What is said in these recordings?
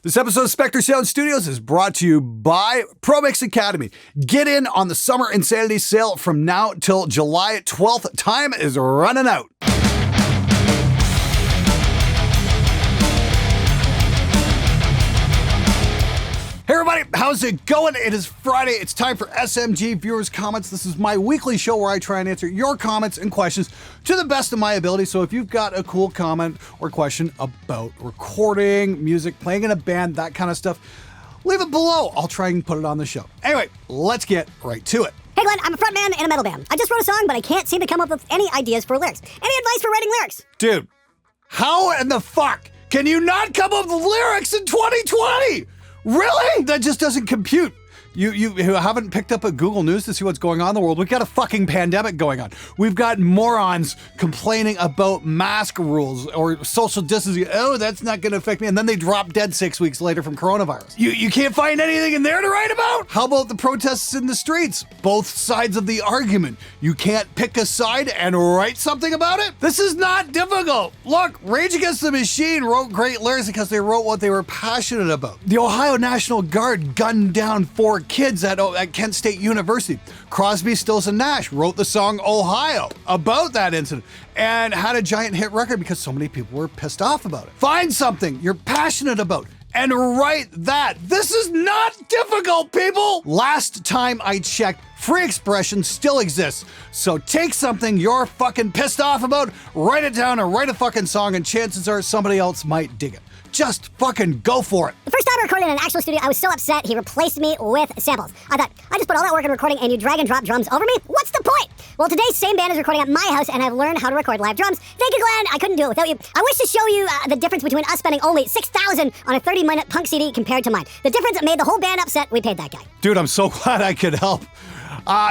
This episode of Spectre Sound Studios is brought to you by Promix Academy. Get in on the Summer Insanity Sale from now till July 12th. Time is running out. Hey everybody, how's it going? It is Friday. It's time for SMG Viewers Comments. This is my weekly show where I try and answer your comments and questions to the best of my ability. So if you've got a cool comment or question about recording, music, playing in a band, that kind of stuff, leave it below. I'll try and put it on the show. Anyway, let's get right to it. Hey Glenn, I'm a frontman in a metal band. I just wrote a song, but I can't seem to come up with any ideas for lyrics. Any advice for writing lyrics? Dude, how in the fuck can you not come up with lyrics in 2020? Really? That just doesn't compute. You haven't picked up a Google News to see what's going on in the world. We've got a fucking pandemic going on. We've got morons complaining about mask rules or social distancing. Oh, that's not going to affect me. And then they drop dead 6 weeks later from coronavirus. You can't find anything in there to write about? How about the protests in the streets? Both sides of the argument. You can't pick a side and write something about it? This is not difficult. Look, Rage Against the Machine wrote great lyrics because they wrote what they were passionate about. The Ohio National Guard gunned down 4 kids at Kent State University. Crosby, Stills, and Nash wrote the song Ohio about that incident and had a giant hit record because so many people were pissed off about it. Find something you're passionate about and write that. This is not difficult, people. Last time I checked, free expression still exists. So take something you're fucking pissed off about, write it down and write a fucking song, and chances are somebody else might dig it. Just fucking go for it. The first time I recorded in an actual studio, I was so upset he replaced me with samples. I thought, I just put all that work in recording and you drag and drop drums over me? What's the point? Well, today's same band is recording at my house and I've learned how to record live drums. Thank you, Glenn. I couldn't do it without you. I wish to show you the difference between us spending only $6,000 on a 30-minute punk CD compared to mine. The difference that made the whole band upset, we paid that guy. Dude, I'm so glad I could help.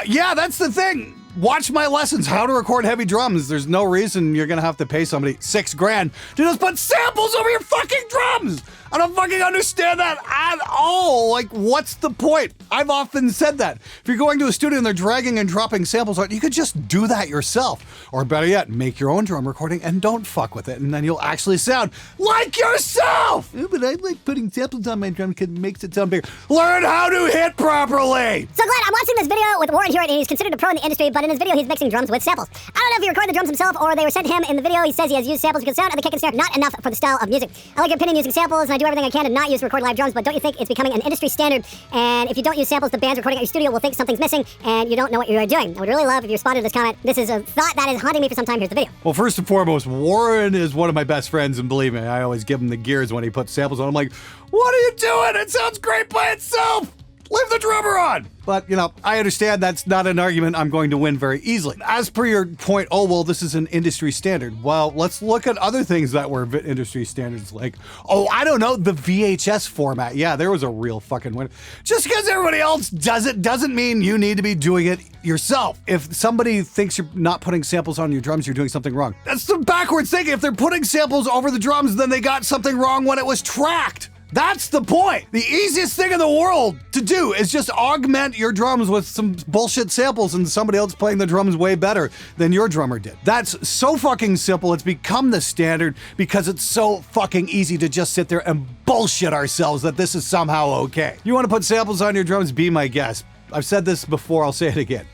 Yeah, that's the thing. Watch my lessons, how to record heavy drums. There's no reason you're gonna have to pay somebody $6,000 to just put samples over your fucking drums. I don't fucking understand that at all. Like, what's the point? I've often said that. If you're going to a studio and they're dragging and dropping samples on, you could just do that yourself. Or better yet, make your own drum recording and don't fuck with it. And then you'll actually sound like yourself. Yeah, but I like putting samples on my drum because it makes it sound bigger. Learn how to hit properly. So Glenn, I'm watching this video with Warren Hewitt and he's considered a pro in the industry, but in his video he's mixing drums with samples. I don't know if he recorded the drums himself or they were sent him in the video. He says he has used samples because sound and the kick and snare not enough for the style of music. I like your opinion using samples and I do everything I can to not use to record live drums, but don't you think it's becoming an industry standard? And if you don't use samples, the bands recording at your studio will think something's missing and you don't know what you are doing. I would really love if you responded to this comment. This is a thought that is haunting me for some time. Here's the video. Well, first and foremost, Warren is one of my best friends, and believe me, I always give him the gears when he puts samples on. I'm like, what are you doing? It sounds great by itself. Leave the drummer on. But, you know, I understand that's not an argument I'm going to win very easily. As per your point, oh, well, this is an industry standard. Well, let's look at other things that were industry standards like, oh, I don't know, the VHS format. Yeah, there was a real fucking winner. Just because everybody else does it doesn't mean you need to be doing it yourself. If somebody thinks you're not putting samples on your drums, you're doing something wrong. That's the backwards thinking. If they're putting samples over the drums, then they got something wrong when it was tracked. That's the point. The easiest thing in the world to do is just augment your drums with some bullshit samples and somebody else playing the drums way better than your drummer did. That's so fucking simple. It's become the standard because it's so fucking easy to just sit there and bullshit ourselves that this is somehow okay. You want to put samples on your drums? Be my guest. I've said this before, I'll say it again.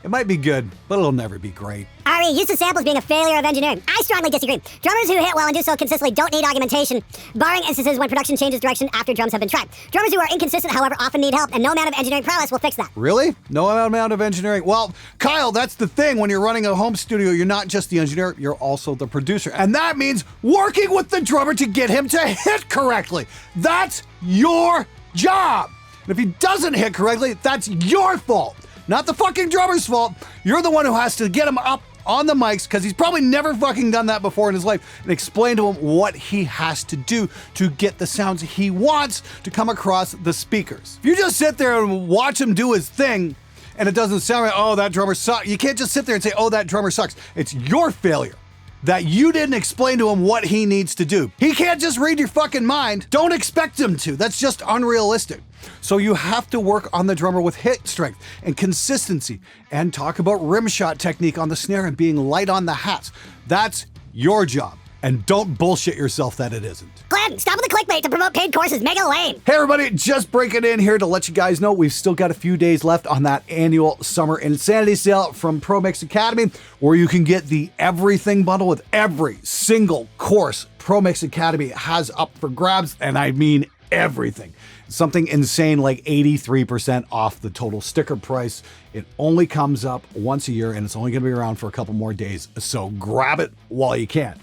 It might be good, but it'll never be great. Ari, use of samples being a failure of engineering. I strongly disagree. Drummers who hit well and do so consistently don't need augmentation, barring instances when production changes direction after drums have been tracked. Drummers who are inconsistent, however, often need help, and no amount of engineering prowess will fix that. Really? No amount of engineering? Well, Kyle, that's the thing. When you're running a home studio, you're not just the engineer, you're also the producer. And that means working with the drummer to get him to hit correctly. That's your job. And if he doesn't hit correctly, that's your fault. Not the fucking drummer's fault. You're the one who has to get him up on the mics because he's probably never fucking done that before in his life and explain to him what he has to do to get the sounds he wants to come across the speakers. If you just sit there and watch him do his thing and it doesn't sound right, oh, that drummer sucks. You can't just sit there and say, oh, that drummer sucks. It's your failure that you didn't explain to him what he needs to do. He can't just read your fucking mind. Don't expect him to. That's just unrealistic. So you have to work on the drummer with hit strength and consistency and talk about rim shot technique on the snare and being light on the hats. That's your job. and don't bullshit yourself that it isn't. Glenn, stop with the clickbait to promote paid courses. Make it lame. Hey everybody, just breaking in here to let you guys know we've still got a few days left on that annual Summer Insanity Sale from Promix Academy, where you can get the everything bundle with every single course Promix Academy has up for grabs, and I mean everything. Something insane like 83% off the total sticker price. It only comes up once a year and it's only going to be around for a couple more days, so grab it while you can.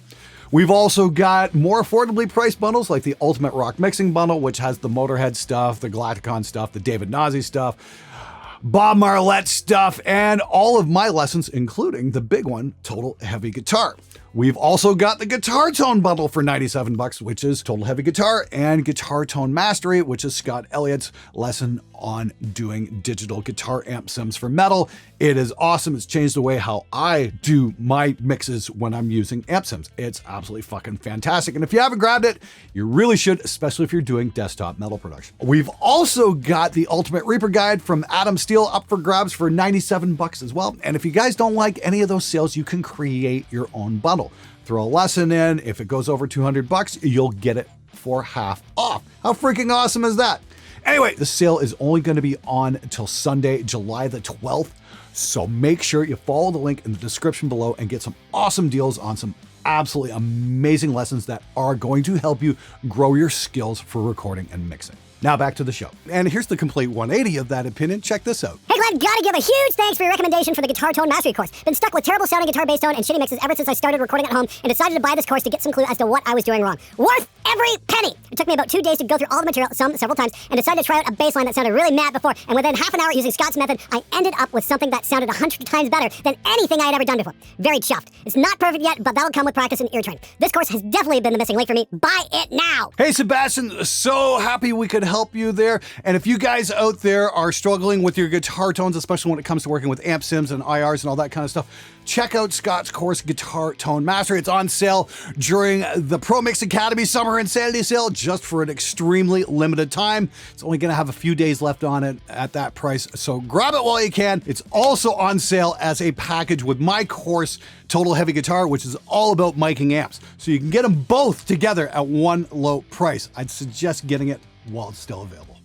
We've also got more affordably priced bundles like the Ultimate Rock Mixing Bundle, which has the Motorhead stuff, the Galacticon stuff, the David Nazi stuff, Bob Marlette stuff, and all of my lessons, including the big one, Total Heavy Guitar. We've also got the Guitar Tone Bundle for $97, which is Total Heavy Guitar and Guitar Tone Mastery, which is Scott Elliott's lesson on doing digital guitar amp sims for metal. It is awesome. It's changed the way how I do my mixes when I'm using amp sims. It's absolutely fucking fantastic. And if you haven't grabbed it, you really should, especially if you're doing desktop metal production. We've also got the Ultimate Reaper Guide from Adam Steele up for grabs for $97 as well. And if you guys don't like any of those sales, you can create your own bundle. Throw a lesson in. If it goes over $200, you'll get it for half off. How freaking awesome is that? Anyway, the sale is only going to be on until Sunday, July the 12th. So make sure you follow the link in the description below and get some awesome deals on some absolutely amazing lessons that are going to help you grow your skills for recording and mixing. Now back to the show. And here's the complete 180 of that opinion. Check this out. Hey Glenn, gotta give a huge thanks for your recommendation for the Guitar Tone Mastery course. Been stuck with terrible sounding guitar bass tone and shitty mixes ever since I started recording at home and decided to buy this course to get some clue as to what I was doing wrong. Worth every penny! It took me about 2 days to go through all the material, several times, and decided to try out a bass line that sounded really mad before, and within half an hour using Scott's method, I ended up with something that sounded 100 times better than anything I had ever done before. Very chuffed. It's not perfect yet, but that'll come with practice and ear training. This course has definitely been the missing link for me. Buy it now! Hey Sebastian, so happy we could help you there. And if you guys out there are struggling with your guitar tones, especially when it comes to working with amp sims and IRs and all that kind of stuff, check out Scott's course, Guitar Tone Mastery. It's on sale during the Promix Academy Summer Insanity Sale just for an extremely limited time. It's only going to have a few days left on it at that price, so grab it while you can. It's also on sale as a package with my course, Total Heavy Guitar, which is all about miking amps. So you can get them both together at one low price. I'd suggest getting it while it's still available.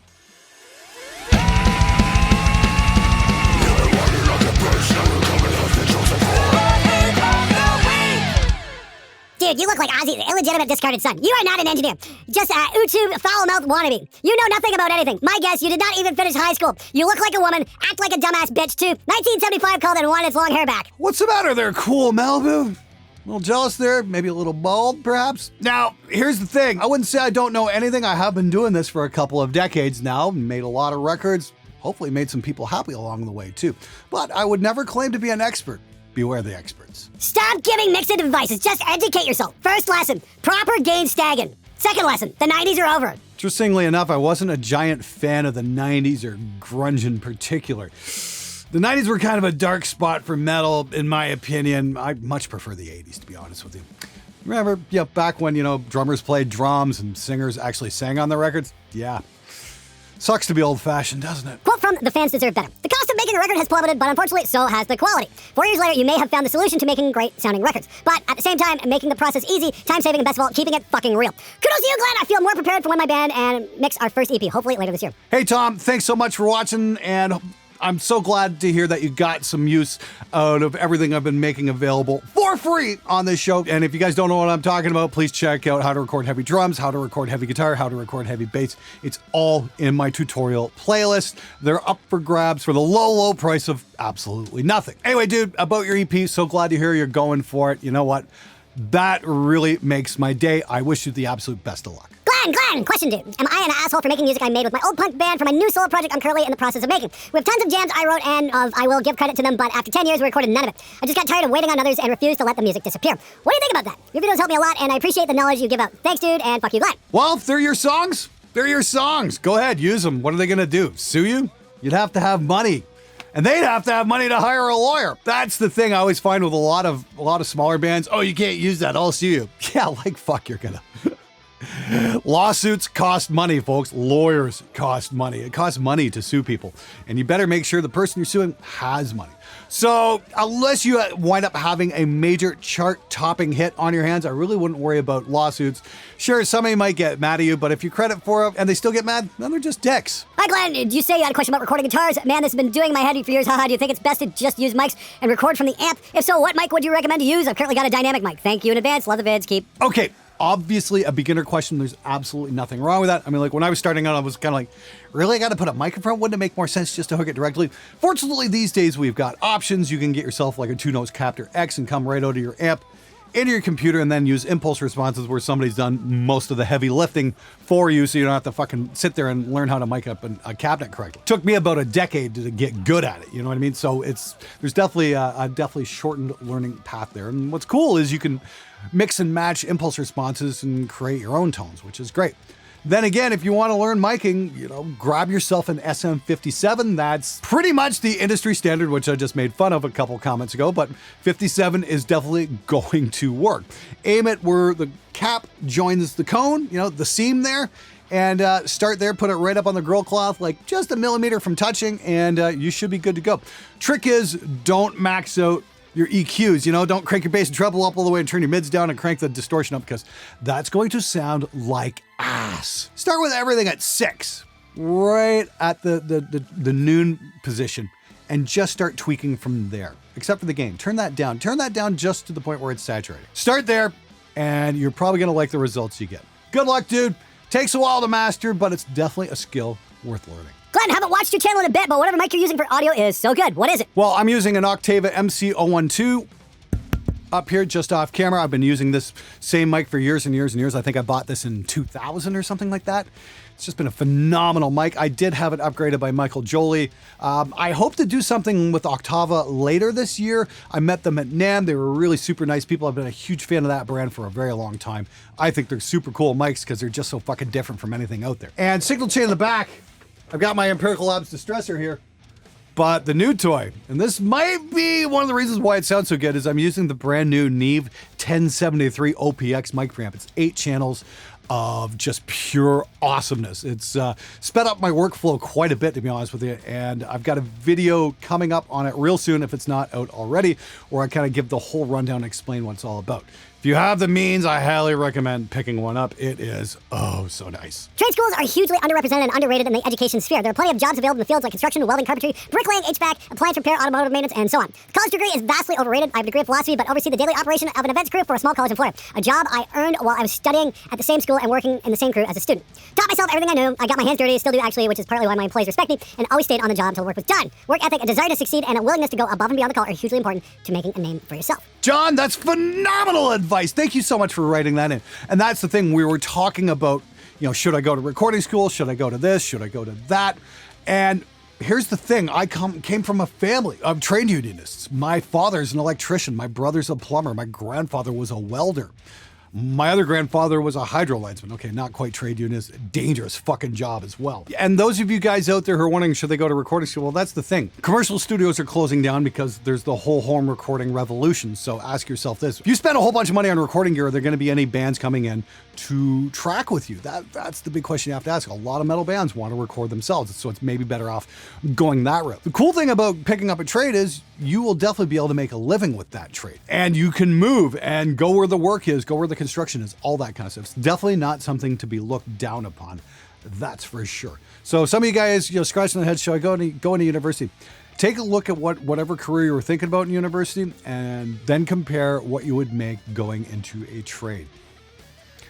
Dude, you look like Ozzy's illegitimate discarded son. You are not an engineer. Just a YouTube foul-mouthed wannabe. You know nothing about anything. My guess, you did not even finish high school. You look like a woman, act like a dumbass bitch too. 1975 called and wanted its long hair back. What's the matter there, cool Malibu? A little jealous there, maybe a little bald, perhaps? Now, here's the thing. I wouldn't say I don't know anything. I have been doing this for a couple of decades now, made a lot of records, hopefully made some people happy along the way too. But I would never claim to be an expert. Beware the experts. Stop giving mixed advices. Just educate yourself. First lesson, proper gain stagging. Second lesson, the 90s are over. Interestingly enough, I wasn't a giant fan of the 90s or grunge in particular. The 90s were kind of a dark spot for metal, in my opinion. I much prefer the 80s, to be honest with you. Remember, back when, drummers played drums and singers actually sang on the records? Yeah. Sucks to be old-fashioned, doesn't it? Quote from The Fans Deserve Better. The cost of making a record has plummeted, but unfortunately, so has the quality. 4 years later, you may have found the solution to making great-sounding records. But at the same time, making the process easy, time-saving, and best of all, keeping it fucking real. Kudos to you, Glenn. I feel more prepared for when my band and mix our first EP, hopefully later this year. Hey, Tom, thanks so much for watching, and I'm so glad to hear that you got some use out of everything I've been making available for free on this show. And if you guys don't know what I'm talking about, please check out how to record heavy drums, how to record heavy guitar, how to record heavy bass. It's all in my tutorial playlist. They're up for grabs for the low price of absolutely nothing. Anyway, dude, about your EP, so glad to hear you're going for it. You know what? That really makes my day. I wish you the absolute best of luck. Glenn, question dude. Am I an asshole for making music I made with my old punk band for my new solo project I'm currently in the process of making? We have tons of jams I wrote and I will give credit to them, but after 10 years we recorded none of it. I just got tired of waiting on others and refused to let the music disappear. What do you think about that? Your videos help me a lot and I appreciate the knowledge you give out. Thanks dude, and fuck you, Glenn. Well, if they're your songs, they're your songs. Go ahead, use them. What are they gonna do? Sue you? You'd have to have money. And they'd have to have money to hire a lawyer. That's the thing I always find with a lot of smaller bands. Oh, you can't use that. I'll sue you. Yeah, like fuck, you're gonna. Lawsuits cost money, folks. Lawyers cost money. It costs money to sue people. And you better make sure the person you're suing has money. So unless you wind up having a major chart-topping hit on your hands, I really wouldn't worry about lawsuits. Sure, somebody might get mad at you, but if you credit for it and they still get mad, then they're just dicks. Hi, Glenn. Did you say you had a question about recording guitars? Man, this has been doing my head for years. Haha, do you think it's best to just use mics and record from the amp? If so, what mic would you recommend to use? I've currently got a dynamic mic. Thank you in advance. Love the vids. Keep. Okay. Obviously, a beginner question. There's absolutely nothing wrong with that. I mean, like when I was starting out, I was kind of like, really? I got to put a mic in front? Wouldn't it make more sense just to hook it directly? Fortunately, these days we've got options. You can get yourself like a 2-nose Captor X and come right out of your amp into your computer and then use impulse responses where somebody's done most of the heavy lifting for you so you don't have to fucking sit there and learn how to mic up a cabinet correctly. Took me about a decade to get good at it, you know what I mean? So there's definitely a definitely shortened learning path there. And what's cool is you can mix and match impulse responses and create your own tones, which is great. Then again, if you want to learn miking, grab yourself an SM57. That's pretty much the industry standard, which I just made fun of a couple comments ago, but 57 is definitely going to work. Aim it where the cap joins the cone, the seam there, and start there, put it right up on the grill cloth, like just a millimeter from touching, and you should be good to go. Trick is don't max out your EQs, don't crank your bass and treble up all the way and turn your mids down and crank the distortion up because that's going to sound like ass. Start with everything at 6, right at the noon position, and just start tweaking from there, except for the gain. Turn that down just to the point where it's saturated. Start there, and you're probably gonna like the results you get. Good luck, dude. Takes a while to master, but it's definitely a skill worth learning. Glenn, haven't watched your channel in a bit, but whatever mic you're using for audio is so good. What is it? Well, I'm using an Octava MC012 up here just off camera. I've been using this same mic for years and years and years. I think I bought this in 2000 or something like that. It's just been a phenomenal mic. I did have it upgraded by Michael Jolie. I hope to do something with Octava later this year. I met them at NAMM. They were really super nice people. I've been a huge fan of that brand for a very long time. I think they're super cool mics because they're just so fucking different from anything out there. And signal chain in the back, I've got my Empirical Labs Distressor here. But the new toy, and this might be one of the reasons why it sounds so good, is I'm using the brand new Neve 1073 OPX mic preamp. It's 8 channels of just pure awesomeness. It's sped up my workflow quite a bit, to be honest with you, and I've got a video coming up on it real soon if it's not out already, where I kind of give the whole rundown and explain what it's all about. If you have the means, I highly recommend picking one up. It is so nice. Trade schools are hugely underrepresented and underrated in the education sphere. There are plenty of jobs available in the fields like construction, welding, carpentry, bricklaying, HVAC, appliance repair, automotive maintenance, and so on. The college degree is vastly overrated. I have a degree in philosophy, but oversee the daily operation of an events crew for a small college in Florida. A job I earned while I was studying at the same school and working in the same crew as a student. Taught myself everything I knew. I got my hands dirty, still do actually, which is partly why my employees respect me, and always stayed on the job until work was done. Work ethic, a desire to succeed, and a willingness to go above and beyond the call are hugely important to making a name for yourself. John, that's phenomenal advice. Thank you so much for writing that in. And that's the thing we were talking about, should I go to recording school? Should I go to this? Should I go to that? And here's the thing. I came from a family of trade unionists. My father's an electrician. My brother's a plumber. My grandfather was a welder. My other grandfather was a hydro linesman. Okay, not quite trade unionist, dangerous fucking job as well. And those of you guys out there who are wondering, should they go to recording school? Well, that's the thing. Commercial studios are closing down because there's the whole home recording revolution. So ask yourself this. If you spend a whole bunch of money on recording gear, are there going to be any bands coming in to track with you? That's the big question you have to ask. A lot of metal bands want to record themselves, so it's maybe better off going that route. The cool thing about picking up a trade is you will definitely be able to make a living with that trade. And you can move and go where the work is, go where the construction is, all that kind of stuff. It's definitely not something to be looked down upon. That's for sure. So some of you guys, scratching their heads, should I go into university? Take a look at whatever career you were thinking about in university and then compare what you would make going into a trade.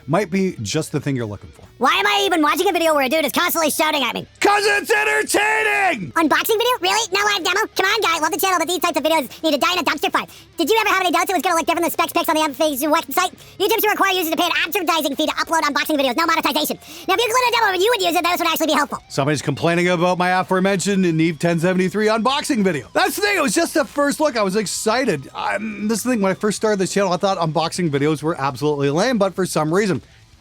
Might be just the thing you're looking for. Why am I even watching a video where a dude is constantly shouting at me? 'Cause it's entertaining! Unboxing video? Really? No live demo? Come on, guy. Love the channel, but these types of videos need to die in a dumpster fire. Did you ever have any doubts it was going to look different than Specs pics on the MFA's website? YouTube should require users to pay an advertising fee to upload unboxing videos. No monetization. Now, if you include a demo where you would use it, those would actually be helpful. Somebody's complaining about my aforementioned Neve 1073 unboxing video. That's the thing. It was just a first look. I was excited. This is the thing. When I first started this channel, I thought unboxing videos were absolutely lame, but for some reason,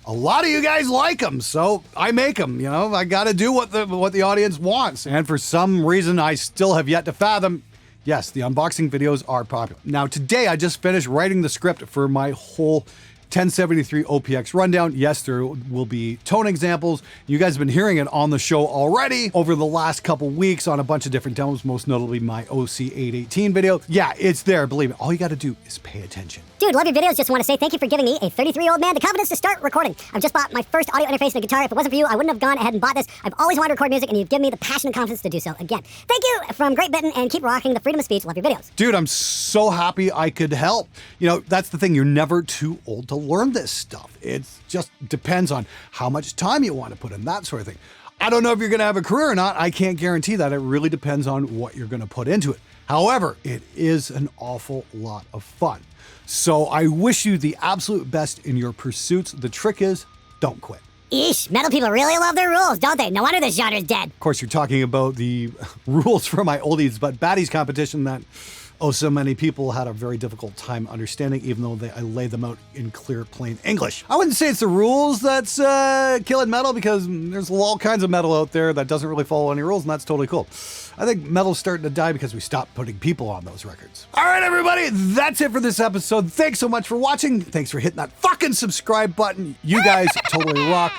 a lot of you guys like them, so I make them. I got to do what the audience wants. And for some reason, I still have yet to fathom, yes, the unboxing videos are popular. Now, today, I just finished writing the script for my whole 1073 OPX rundown. Yes, there will be tone examples. You guys have been hearing it on the show already over the last couple weeks on a bunch of different demos, most notably my OC818 video. Yeah, it's there, believe me. All you got to do is pay attention. Dude, love your videos. Just want to say thank you for giving me, a 33-year-old man, the confidence to start recording. I've just bought my first audio interface and a guitar. If it wasn't for you, I wouldn't have gone ahead and bought this. I've always wanted to record music, and you've given me the passion and confidence to do so again. Thank you from Great Britain, and keep rocking the freedom of speech. Love your videos. Dude, I'm so happy I could help. You know, that's the thing. You're never too old to learn this stuff. It just depends on how much time you want to put in, that sort of thing. I don't know if you're going to have a career or not. I can't guarantee that. It really depends on what you're going to put into it. However, it is an awful lot of fun. So I wish you the absolute best in your pursuits. The trick is, don't quit. Eesh, metal people really love their rules, don't they? No wonder this genre's dead. Of course, you're talking about the rules for my oldies but baddies competition that so many people had a very difficult time understanding, even though I laid them out in clear, plain English. I wouldn't say it's the rules that's killing metal, because there's all kinds of metal out there that doesn't really follow any rules, and that's totally cool. I think metal's starting to die because we stopped putting people on those records. All right, everybody, that's it for this episode. Thanks so much for watching. Thanks for hitting that fucking subscribe button. You guys totally rock.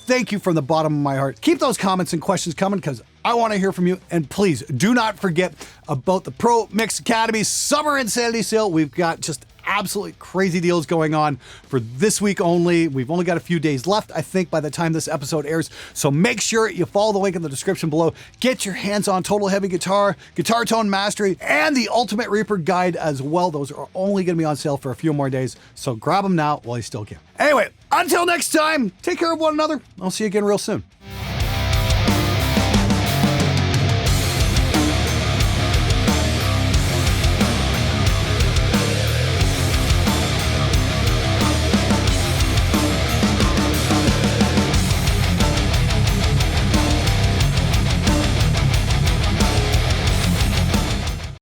Thank you from the bottom of my heart. Keep those comments and questions coming, because I want to hear from you. And please do not forget about the Promix Academy Summer Insanity Sale. We've got just absolutely crazy deals going on for this week only. We've only got a few days left, I think, by the time this episode airs. So make sure you follow the link in the description below. Get your hands on Total Heavy Guitar, Guitar Tone Mastery, and the Ultimate Reaper Guide as well. Those are only going to be on sale for a few more days. So grab them now while you still can. Anyway, until next time, take care of one another. I'll see you again real soon.